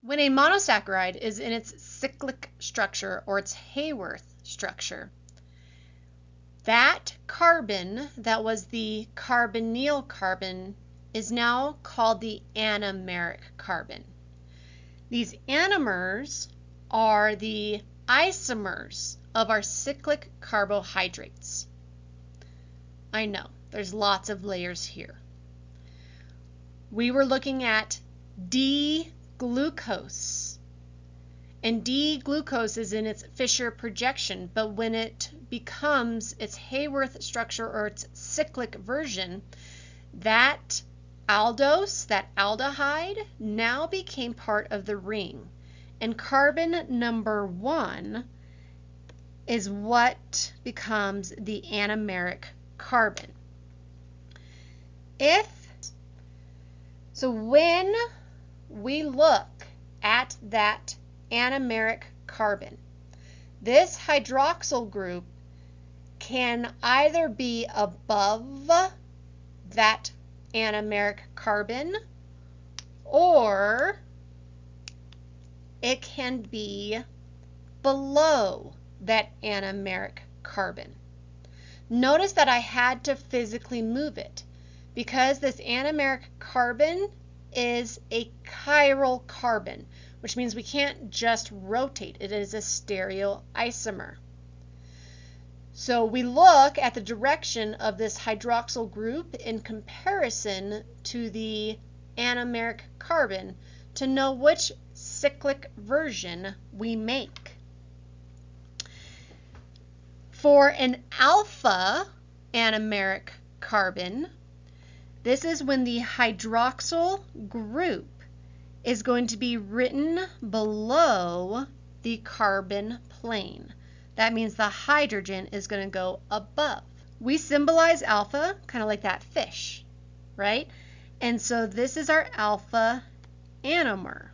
When a monosaccharide is in its cyclic structure or its Haworth structure, that carbon that was the carbonyl carbon is now called the anomeric carbon. These anomers are the isomers of our cyclic carbohydrates. I know, there's lots of layers here. We were looking at D-glucose. And D-glucose is in its Fischer projection, but when it becomes its Haworth structure or its cyclic version, that aldose, that aldehyde, now became part of the ring. And carbon number 1 is what becomes the anomeric carbon. So when we look at that anomeric carbon, this hydroxyl group can either be above that anomeric carbon or it can be below that anomeric carbon. Notice that I had to physically move it because this anomeric carbon is a chiral carbon, which means we can't just rotate. It is a stereoisomer. So we look at the direction of this hydroxyl group in comparison to the anomeric carbon to know which cyclic version we make. For an alpha anomeric carbon, this is when the hydroxyl group is going to be written below the carbon plane. That means the hydrogen is going to go above. We symbolize alpha kind of like that fish, right? And so this is our alpha anomer.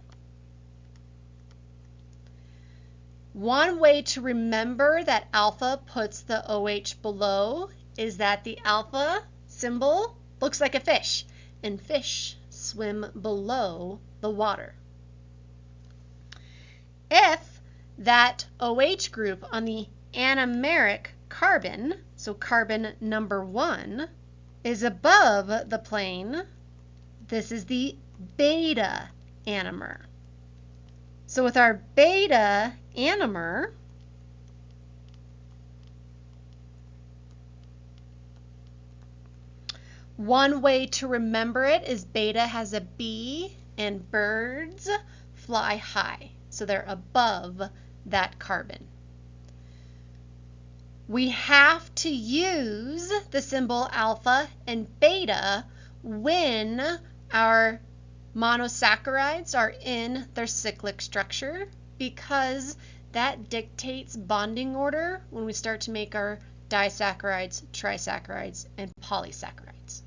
One way to remember that alpha puts the OH below is that the alpha symbol looks like a fish, and fish swim below the water. If that OH group on the anomeric carbon, so carbon number 1, is above the plane, this is the beta anomer. So with our beta anomer, one way to remember it is beta has a B and birds fly high. So they're above that carbon. We have to use the symbol alpha and beta when our monosaccharides are in their cyclic structure because that dictates bonding order when we start to make our disaccharides, trisaccharides, and polysaccharides.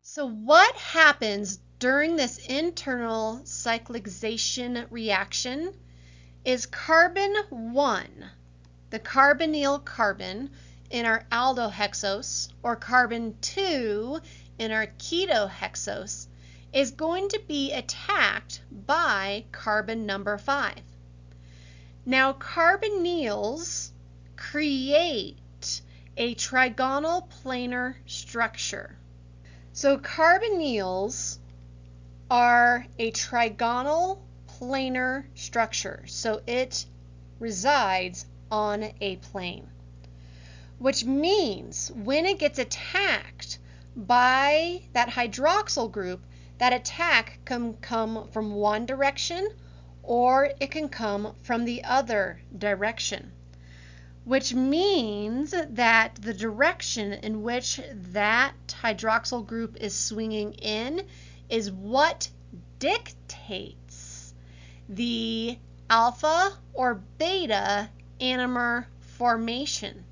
So what happens during this internal cyclization reaction is carbon 1, the carbonyl carbon in our aldohexose, or carbon 2 in our ketohexose, is going to be attacked by carbon number 5. Now carbonyls create a trigonal planar structure. So carbonyls are a trigonal planar structure, so it resides on a plane, which means when it gets attacked by that hydroxyl group, that attack can come from one direction or it can come from the other direction, which means that the direction in which that hydroxyl group is swinging in is what dictates the alpha or beta anomer formation.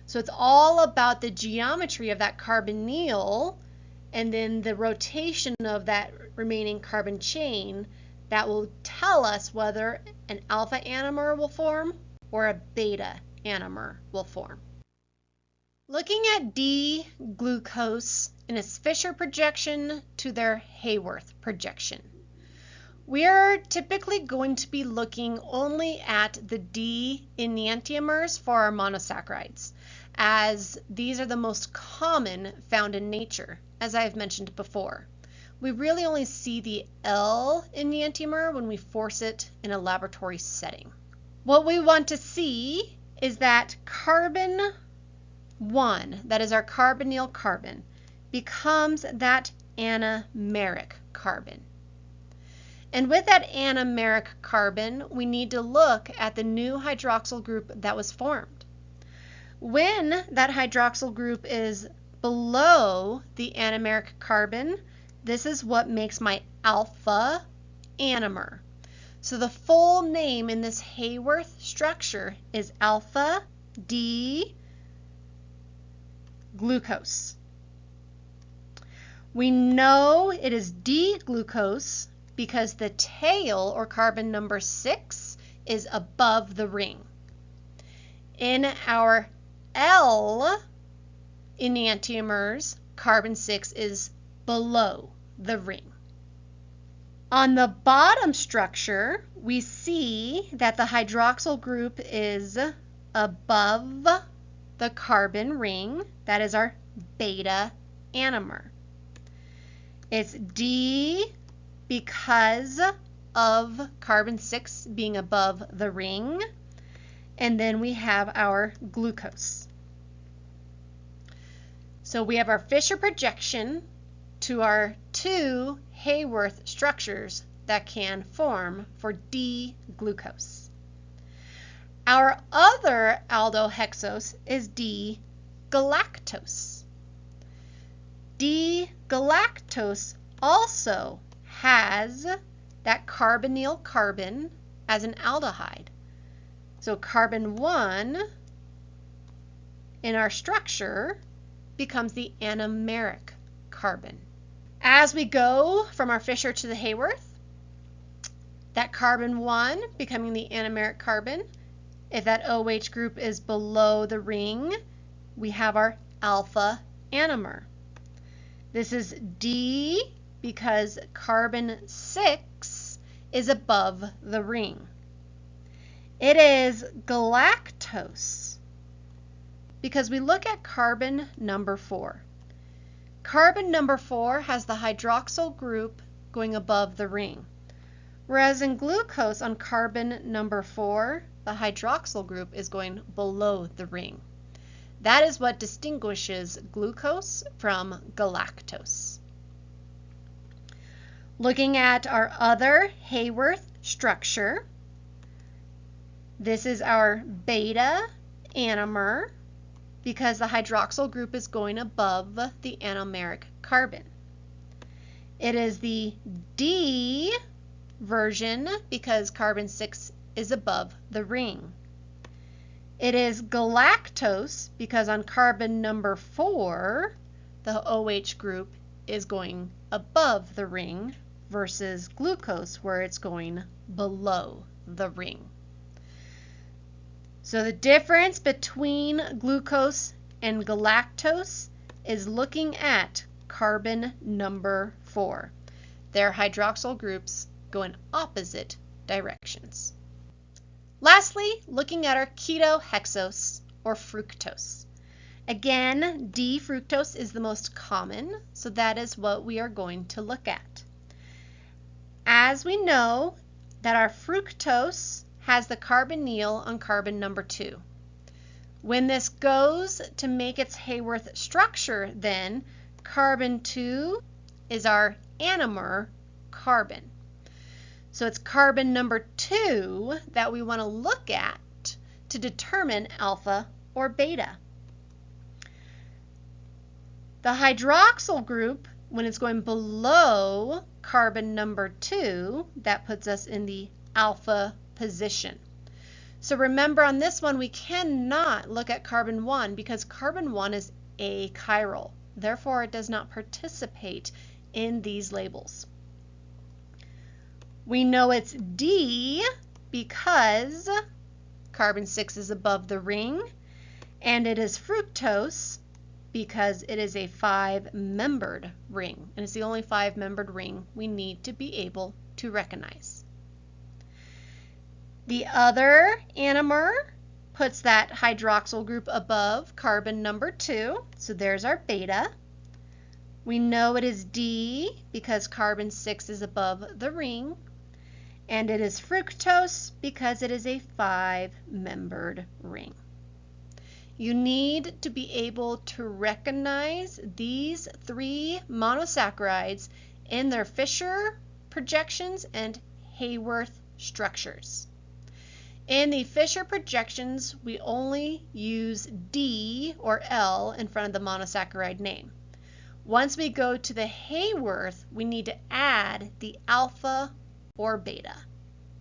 So it's all about the geometry of that carbonyl and then the rotation of that remaining carbon chain that will tell us whether an alpha anomer will form or a beta anomer will form. Looking at D-glucose in its Fischer projection to their Haworth projection. We are typically going to be looking only at the D enantiomers for our monosaccharides, as these are the most common found in nature, as I have mentioned before. We really only see the L enantiomer when we force it in a laboratory setting. What we want to see is that carbon 1, that is our carbonyl carbon, becomes that anomeric carbon. And with that anomeric carbon, we need to look at the new hydroxyl group that was formed. When that hydroxyl group is below the anomeric carbon, this is what makes my alpha anomer. So the full name in this Haworth structure is alpha D glucose. We know it is D-glucose because the tail, or carbon number 6, is above the ring. In our L enantiomers, carbon 6 is below the ring. On the bottom structure, we see that the hydroxyl group is above the carbon ring. That is our beta anomer. It's D because of carbon 6 being above the ring. And then we have our glucose. So we have our Fisher projection to our two Haworth structures that can form for D-glucose. Our other aldohexose is D-galactose. D-galactose also has that carbonyl carbon as an aldehyde. So carbon 1 in our structure becomes the anomeric carbon. As we go from our Fisher to the Haworth, that carbon 1 becoming the anomeric carbon, if that OH group is below the ring, we have our alpha anomer. This is D because carbon 6 is above the ring. It is galactose because we look at carbon number 4. Carbon number 4 has the hydroxyl group going above the ring, whereas in glucose on carbon number 4, the hydroxyl group is going below the ring. That is what distinguishes glucose from galactose. Looking at our other Haworth structure, this is our beta anomer because the hydroxyl group is going above the anomeric carbon. It is the D version because carbon 6 is above the ring. It is galactose because on carbon number 4, the OH group is going above the ring versus glucose where it's going below the ring. So the difference between glucose and galactose is looking at carbon number 4. Their hydroxyl groups go in opposite directions. Lastly, looking at our ketohexose or fructose. Again, D-fructose is the most common, so that is what we are going to look at. As we know that our fructose has the carbonyl on carbon number 2. When this goes to make its Haworth structure, then carbon 2 is our anomer carbon. So it's carbon number 2 that we want to look at to determine alpha or beta. The hydroxyl group, when it's going below carbon number 2, that puts us in the alpha position. So remember on this one, we cannot look at carbon 1 because carbon 1 is achiral. Therefore, it does not participate in these labels. We know it's D because carbon 6 is above the ring, and it is fructose because it is a 5-membered ring, and it's the only 5-membered ring we need to be able to recognize. The other anomer puts that hydroxyl group above carbon number 2, so there's our beta. We know it is D because carbon 6 is above the ring, and it is fructose because it is a 5-membered ring. You need to be able to recognize these 3 monosaccharides in their Fischer projections and Haworth structures. In the Fischer projections, we only use D or L in front of the monosaccharide name. Once we go to the Haworth, we need to add the alpha or beta.